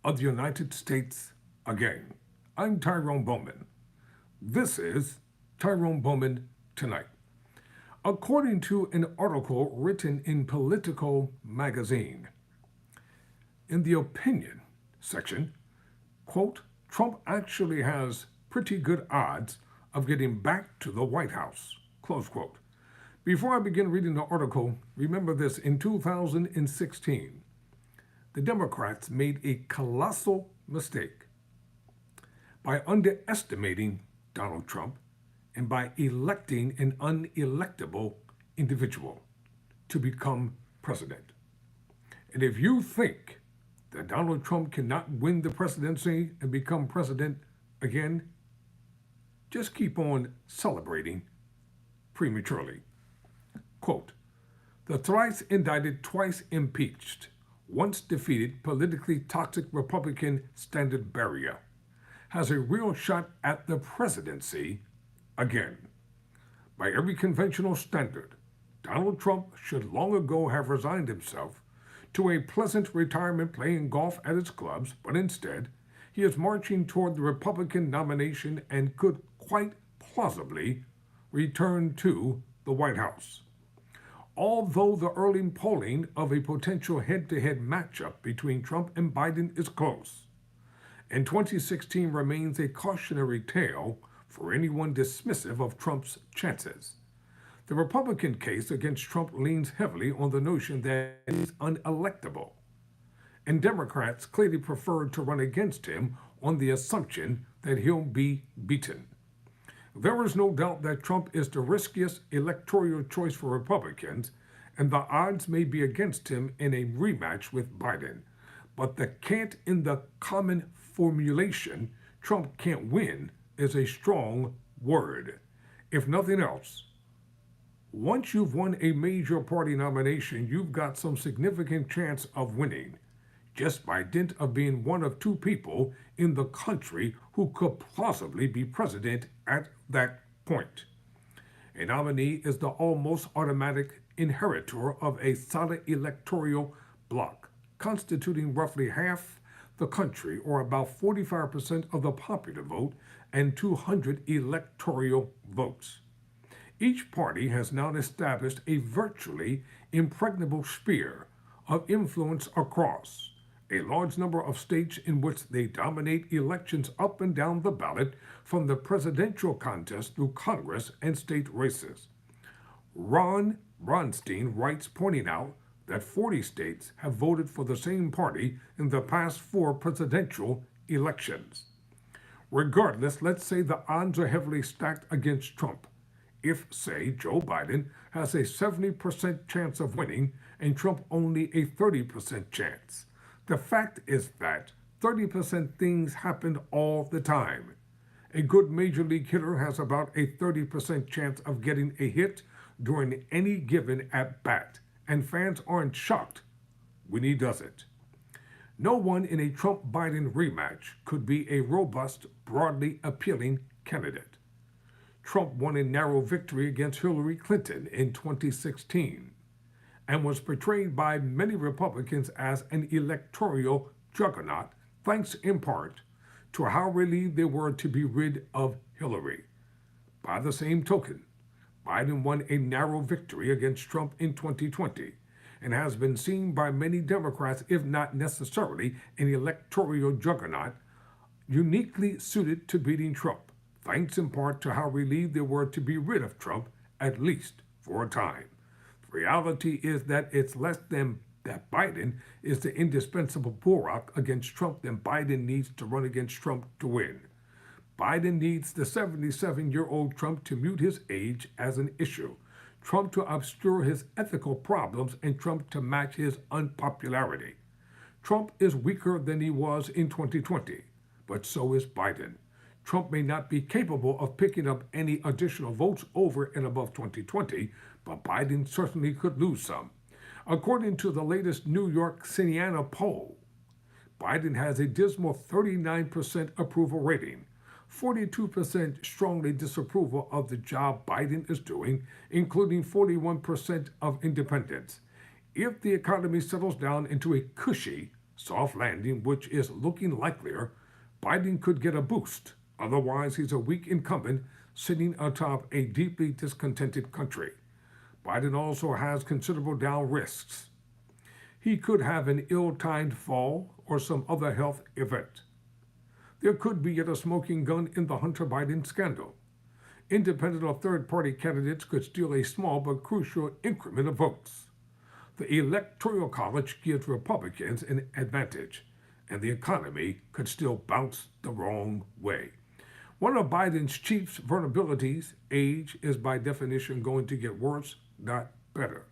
of the United States again. I'm Tyrone Bowman. This is Tyrone Bowman Tonight. According to an article written in Politico magazine, in the opinion section, quote, Trump actually has pretty good odds of getting back to the White House, close quote. Before I begin reading the article, remember this: in 2016, the Democrats made a colossal mistake by underestimating Donald Trump and by electing an unelectable individual to become president. And if you think that Donald Trump cannot win the presidency and become president again, just keep on celebrating prematurely. Quote, the thrice indicted, twice impeached, once defeated, politically toxic Republican Standard Bearer has a real shot at the presidency again. By every conventional standard, Donald Trump should long ago have resigned himself to a pleasant retirement playing golf at his clubs, but instead, he is marching toward the Republican nomination and could quite plausibly return to the White House. Although the early polling of a potential head-to-head matchup between Trump and Biden is close, and 2016 remains a cautionary tale for anyone dismissive of Trump's chances, the Republican case against Trump leans heavily on the notion that he's unelectable, and Democrats clearly prefer to run against him on the assumption that he'll be beaten. There is no doubt that Trump is the riskiest electoral choice for Republicans, and the odds may be against him in a rematch with Biden. But the can't in the common formulation, Trump can't win, is a strong word. If nothing else, once you've won a major party nomination, you've got some significant chance of winning, just by dint of being one of two people in the country who could plausibly be president at that point. A nominee is the almost automatic inheritor of a solid electoral bloc, constituting roughly half the country, or about 45% of the popular vote, and 200 electoral votes. Each party has now established a virtually impregnable sphere of influence across a large number of states in which they dominate elections up and down the ballot, from the presidential contest through Congress and state races. Ron Bronstein writes, pointing out that 40 states have voted for the same party in the past 4 presidential elections. Regardless, let's say the odds are heavily stacked against Trump. If, say, Joe Biden has a 70% chance of winning and Trump only a 30% chance. The fact is that 30% things happen all the time. A good major league hitter has about a 30% chance of getting a hit during any given at-bat, and fans aren't shocked when he does it. No one in a Trump-Biden rematch could be a robust, broadly appealing candidate. Trump won a narrow victory against Hillary Clinton in 2016 and was portrayed by many Republicans as an electoral juggernaut, thanks in part to how relieved they were to be rid of Hillary. By the same token, Biden won a narrow victory against Trump in 2020 and has been seen by many Democrats, if not necessarily an electoral juggernaut, uniquely suited to beating Trump, thanks in part to how relieved they were to be rid of Trump, at least for a time. The reality is that it's less than that Biden is the indispensable bulwark against Trump than Biden needs to run against Trump to win. Biden needs the 77-year-old Trump to mute his age as an issue, Trump to obscure his ethical problems, and Trump to match his unpopularity. Trump is weaker than he was in 2020, but so is Biden. Trump may not be capable of picking up any additional votes over and above 2020, but Biden certainly could lose some. According to the latest New York Cincinnati poll, Biden has a dismal 39% approval rating, 42% strongly disapproval of the job Biden is doing, including 41% of independents. If the economy settles down into a cushy soft landing, which is looking likelier, Biden could get a boost. Otherwise, he's a weak incumbent sitting atop a deeply discontented country. Biden also has considerable down risks. He could have an ill timed fall or some other health event. There could be yet a smoking gun in the Hunter Biden scandal. Independent or third party candidates could steal a small but crucial increment of votes. The Electoral College gives Republicans an advantage, and the economy could still bounce the wrong way. One of Biden's chief vulnerabilities, age, is by definition going to get worse, not better.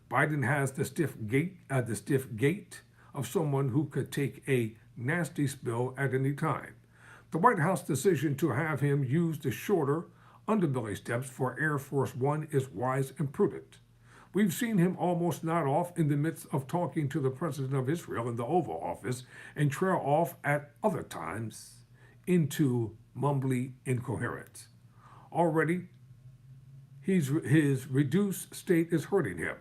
Biden has the stiff gait of someone who could take a nasty spill at any time. The White House decision to have him use the shorter underbelly steps for Air Force One is wise and prudent. We've seen him almost nod off in the midst of talking to the President of Israel in the Oval Office and trail off at other times into mumbly incoherence. Already, his reduced state is hurting him.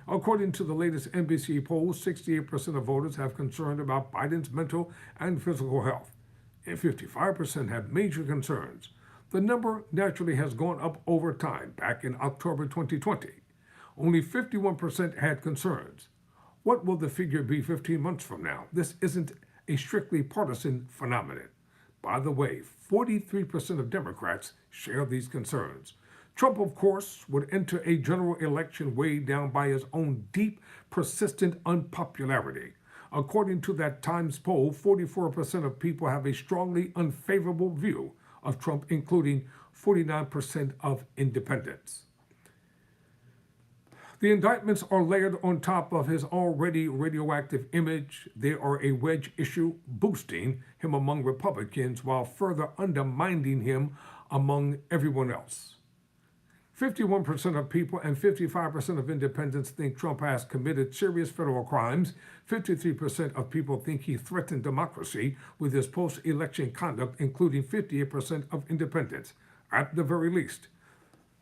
According to the latest NBC poll, 68% of voters have concern about Biden's mental and physical health, and 55% have major concerns. The number naturally has gone up over time. Back in October 2020, only 51% had concerns. What will the figure be 15 months from now? This isn't a strictly partisan phenomenon. By the way, 43% of Democrats share these concerns. Trump, of course, would enter a general election weighed down by his own deep, persistent unpopularity. According to that Times poll, 44% of people have a strongly unfavorable view of Trump, including 49% of independents. The indictments are layered on top of his already radioactive image. They are a wedge issue, boosting him among Republicans while further undermining him among everyone else. 51% of people and 55% of independents think Trump has committed serious federal crimes. 53% of people think he threatened democracy with his post-election conduct, including 58% of independents. At the very least,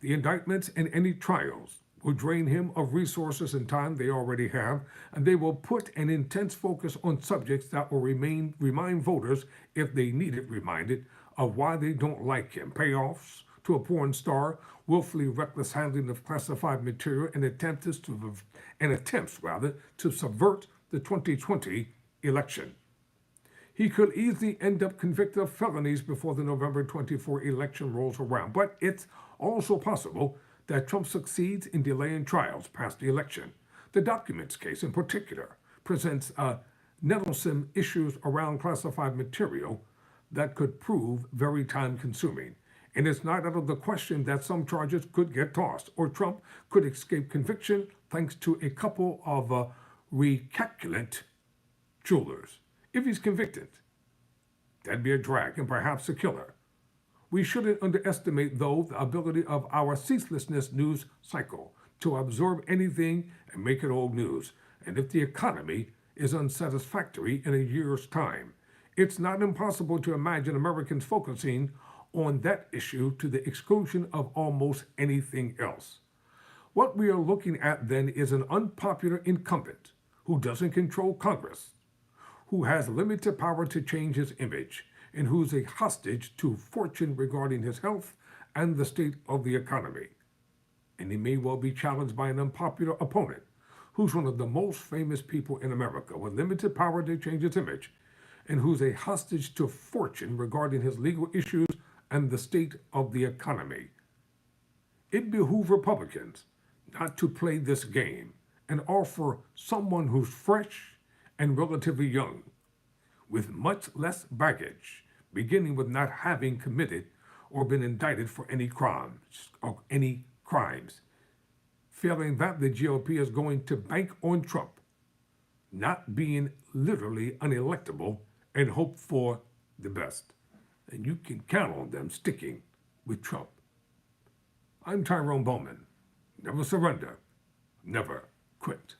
the indictments and any trials will drain him of resources and time they already have, and they will put an intense focus on subjects that will remind voters, if they need it reminded, of why they don't like him. Payoffs to a porn star, willfully reckless handling of classified material, and attempts to subvert the 2020 election. He could easily end up convicted of felonies before the November 24 election rolls around, but it's also possible that Trump succeeds in delaying trials past the election. The documents case, in particular, presents nettlesome issues around classified material that could prove very time-consuming. And it's not out of the question that some charges could get tossed, or Trump could escape conviction thanks to a couple of recalcitrant jewelers. If he's convicted, that'd be a drag and perhaps a killer. We shouldn't underestimate, though, the ability of our ceaselessness news cycle to absorb anything and make it old news. And if the economy is unsatisfactory in a year's time, it's not impossible to imagine Americans focusing on that issue to the exclusion of almost anything else. What we are looking at then is an unpopular incumbent who doesn't control Congress, who has limited power to change his image, and who's a hostage to fortune regarding his health and the state of the economy. And he may well be challenged by an unpopular opponent, who's one of the most famous people in America with limited power to change his image, and who's a hostage to fortune regarding his legal issues and the state of the economy. It behooves Republicans not to play this game and offer someone who's fresh and relatively young, with much less baggage, beginning with not having committed or been indicted for any crimes. Failing that, the GOP is going to bank on Trump not being literally unelectable and hope for the best. And you can count on them sticking with Trump. I'm Tyrone Bowman. Never surrender, never quit.